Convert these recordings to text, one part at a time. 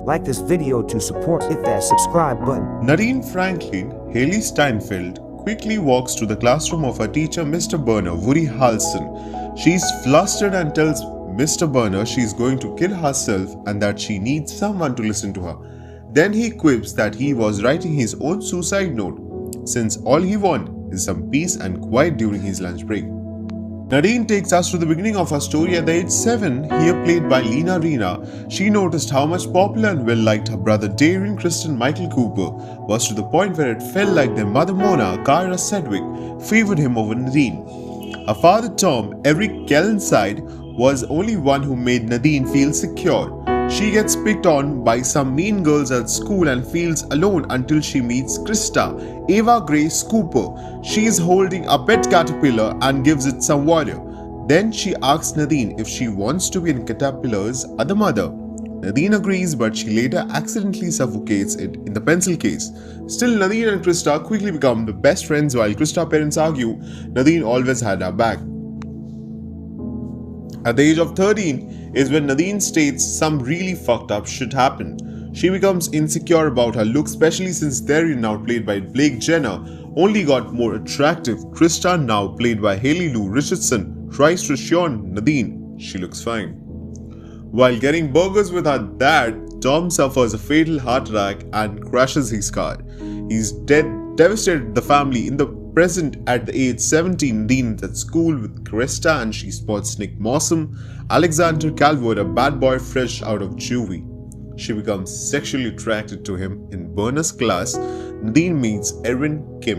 Like this video to support, hit that subscribe button. Nadine Franklin, Haley Steinfeld, quickly walks to the classroom of her teacher, Mr. Burner, Woody Halson. She's flustered and tells Mr. Burner she's going to kill herself and that she needs someone to listen to her. Then he quips that he was writing his own suicide note, since all he wants is some peace and quiet during his lunch break. Nadine takes us to the beginning of her story at the age 7, here played by Lena Rena. She noticed how much popular and well-liked her brother Darian Kristen Michael Cooper was, to the point where it felt like their mother Mona, Kyra Sedgwick, favored him over Nadine. Her father Tom, Eric Kellenside, was only one who made Nadine feel secure. She gets picked on by some mean girls at school and feels alone until she meets Krista, Ava Grace Cooper. She is holding a pet caterpillar and gives it some water. Then she asks Nadine if she wants to be in caterpillar's other mother. Nadine agrees, but she later accidentally suffocates it in the pencil case. Still, Nadine and Krista quickly become the best friends. While Krista's parents argue, Nadine always had her back. At the age of 13 is when Nadine states some really fucked up shit happened. She becomes insecure about her look, especially since Darian, now played by Blake Jenner, only got more attractive. Krista, now played by Haley Lou Richardson, tries to assure Nadine she looks fine. While getting burgers with her dad, Tom suffers a fatal heart attack and crashes his car. His death devastated the family. In the present, at the age 17, Nadine is at school with Krista and she spots Nick Mossum, Alexander Calvert, a bad boy fresh out of juvie. She becomes sexually attracted to him. In Burner's class, Nadine meets Erwin Kim,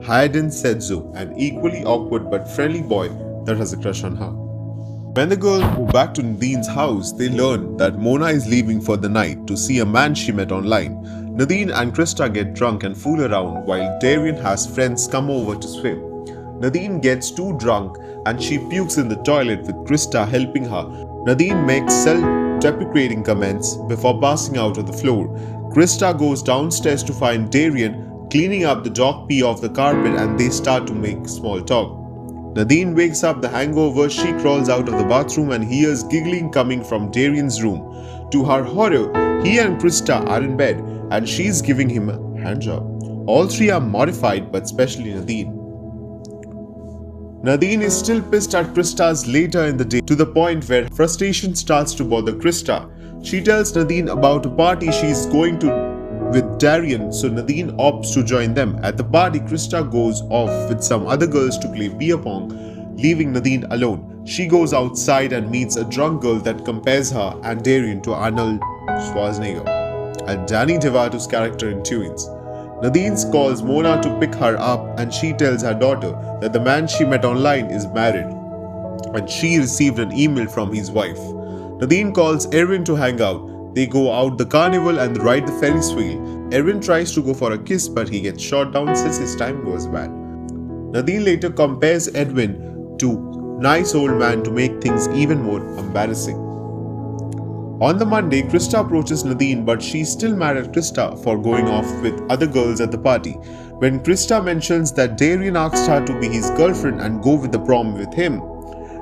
Hayden Sedzo, an equally awkward but friendly boy that has a crush on her. When the girls go back to Nadine's house, they learn that Mona is leaving for the night to see a man she met online. Nadine and Krista get drunk and fool around while Darian has friends come over to swim. Nadine gets too drunk and she pukes in the toilet with Krista helping her. Nadine makes self-deprecating comments before passing out on the floor. Krista goes downstairs to find Darian cleaning up the dog pee off the carpet and they start to make small talk. Nadine wakes up the hangover. She crawls out of the bathroom and hears giggling coming from Darian's room. To her horror, he and Krista are in bed and she's giving him a handjob. All three are mortified, but especially Nadine. Nadine is still pissed at Krista's later in the day, to the point where frustration starts to bother Krista. She tells Nadine about a party she's going to with Darian, so Nadine opts to join them. At the party, Krista goes off with some other girls to play beer pong, leaving Nadine alone. She goes outside and meets a drunk girl that compares her and Darian to Arnold Schwarzenegger and Danny DeVito's character in Twins. Nadine calls Mona to pick her up and she tells her daughter that the man she met online is married and she received an email from his wife. Nadine calls Erwin to hang out. They go out the carnival and ride the Ferris wheel. Erwin tries to go for a kiss, but he gets shot down since his time goes bad. Nadine later compares Edwin to nice old man to make things even more embarrassing. On the Monday, Krista approaches Nadine, but she's still mad at Krista for going off with other girls at the party. When Krista mentions that Darian asked her to be his girlfriend and go with the prom with him,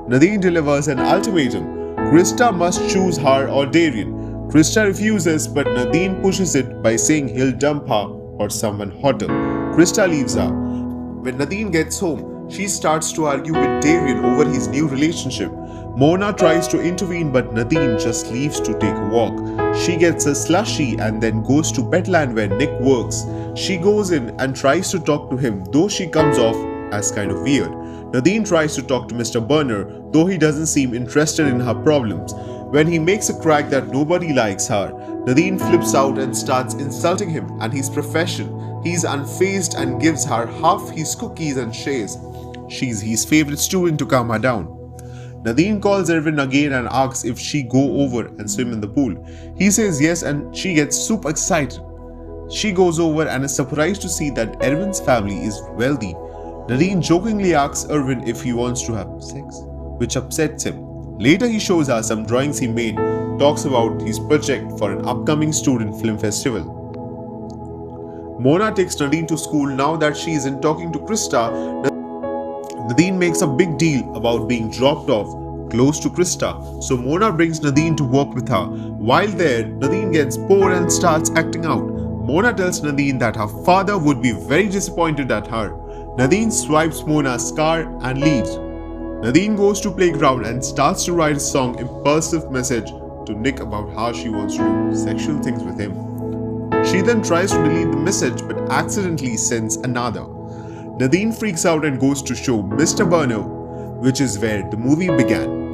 Nadine delivers an ultimatum. Krista must choose her or Darian. Krista refuses, but Nadine pushes it by saying he'll dump her or someone hotter. Krista leaves her. When Nadine gets home, she starts to argue with Darian over his new relationship. Mona tries to intervene, but Nadine just leaves to take a walk. She gets a slushie and then goes to Petland where Nick works. She goes in and tries to talk to him, though she comes off as kind of weird. Nadine tries to talk to Mr. Burner, though he doesn't seem interested in her problems. When he makes a crack that nobody likes her, Nadine flips out and starts insulting him and his profession. He's unfazed and gives her half his cookies and shares. She's his favorite student to calm her down. Nadine calls Erwin again and asks if she go over and swim in the pool. He says yes and she gets super excited. She goes over and is surprised to see that Erwin's family is wealthy. Nadine jokingly asks Erwin if he wants to have sex, which upsets him. Later he shows her some drawings he made, talks about his project for an upcoming student film festival. Mona takes Nadine to school now that she isn't talking to Krista. Nadine makes a big deal about being dropped off. close to Krista, so Mona brings Nadine to work with her. While there, Nadine gets bored and starts acting out. Mona tells Nadine that her father would be very disappointed at her. Nadine swipes Mona's car and leaves. Nadine goes to playground and starts to write a song impulsive message to Nick about how she wants to do sexual things with him. She then tries to delete the message but accidentally sends another. Nadine freaks out and goes to show Mr. Burner, which is where the movie began.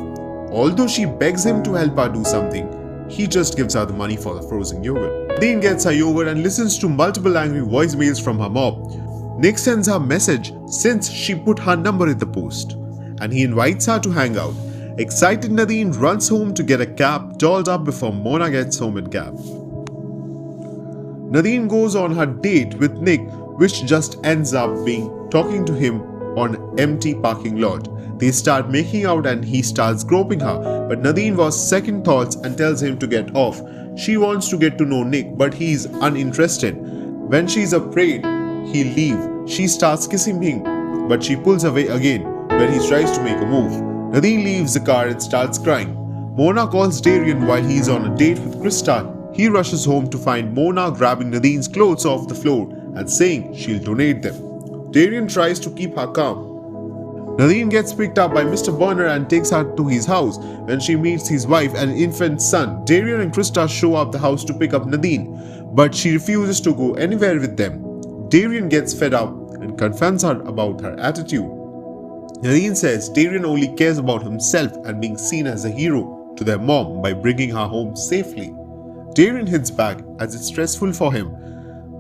Although she begs him to help her do something, he just gives her the money for the frozen yogurt. Nadine gets her yogurt and listens to multiple angry voicemails from her mom. Nick sends her a message since she put her number in the post, and he invites her to hang out. Excited, Nadine runs home to get a cab dolled up before Mona gets home in cab. Nadine goes on her date with Nick, which just ends up being talking to him on an empty parking lot. They start making out and he starts groping her, but Nadine was second thoughts and tells him to get off. She wants to get to know Nick, but he is uninterested. When she's afraid he'll leave, she starts kissing him, but she pulls away again when he tries to make a move. Nadine leaves the car and starts crying. Mona calls Darian while he's on a date with Krista. He rushes home to find Mona grabbing Nadine's clothes off the floor and saying she'll donate them. Darian tries to keep her calm. Nadine gets picked up by Mr. Burner and takes her to his house. When she meets his wife and infant son, Darian and Krista show up the house to pick up Nadine, but she refuses to go anywhere with them. Darian gets fed up and confronts her about her attitude. Nadine says Darian only cares about himself and being seen as a hero to their mom by bringing her home safely. Darian hits back as it's stressful for him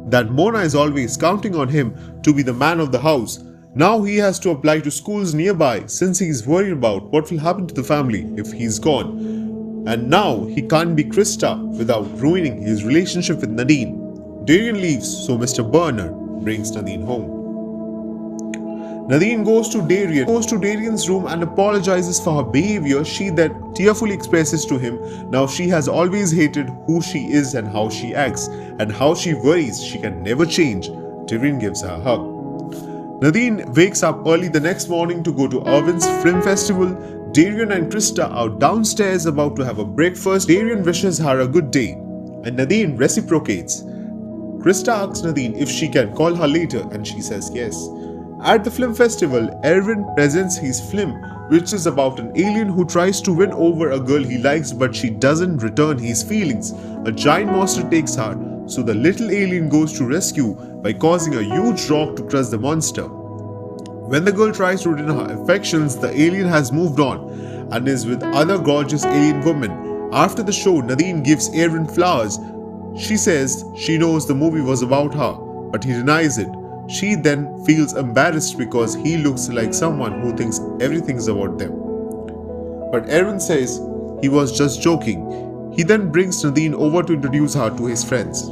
that Mona is always counting on him to be the man of the house. Now he has to apply to schools nearby since he is worried about what will happen to the family if he's gone. And now he can't be Krista without ruining his relationship with Nadine. Darian leaves, so Mr. Burner brings Nadine home. Nadine goes to Darian's room and apologizes for her behavior. She then tearfully expresses to him now she has always hated who she is and how she acts, and how she worries she can never change. Darian gives her a hug. Nadine wakes up early the next morning to go to Irvin's film festival. Darian and Krista are downstairs about to have a breakfast. Darian wishes her a good day, and Nadine reciprocates. Krista asks Nadine if she can call her later, and she says yes. At the film festival, Irvin presents his film, which is about an alien who tries to win over a girl he likes, but she doesn't return his feelings. A giant monster takes her, so the little alien goes to rescue by causing a huge rock to crush the monster. When the girl tries to return her affections, the alien has moved on and is with other gorgeous alien women. After the show, Nadine gives Irvin flowers. She says she knows the movie was about her, but he denies it. She then feels embarrassed because he looks like someone who thinks everything is about them. But Irvin says he was just joking. He then brings Nadine over to introduce her to his friends.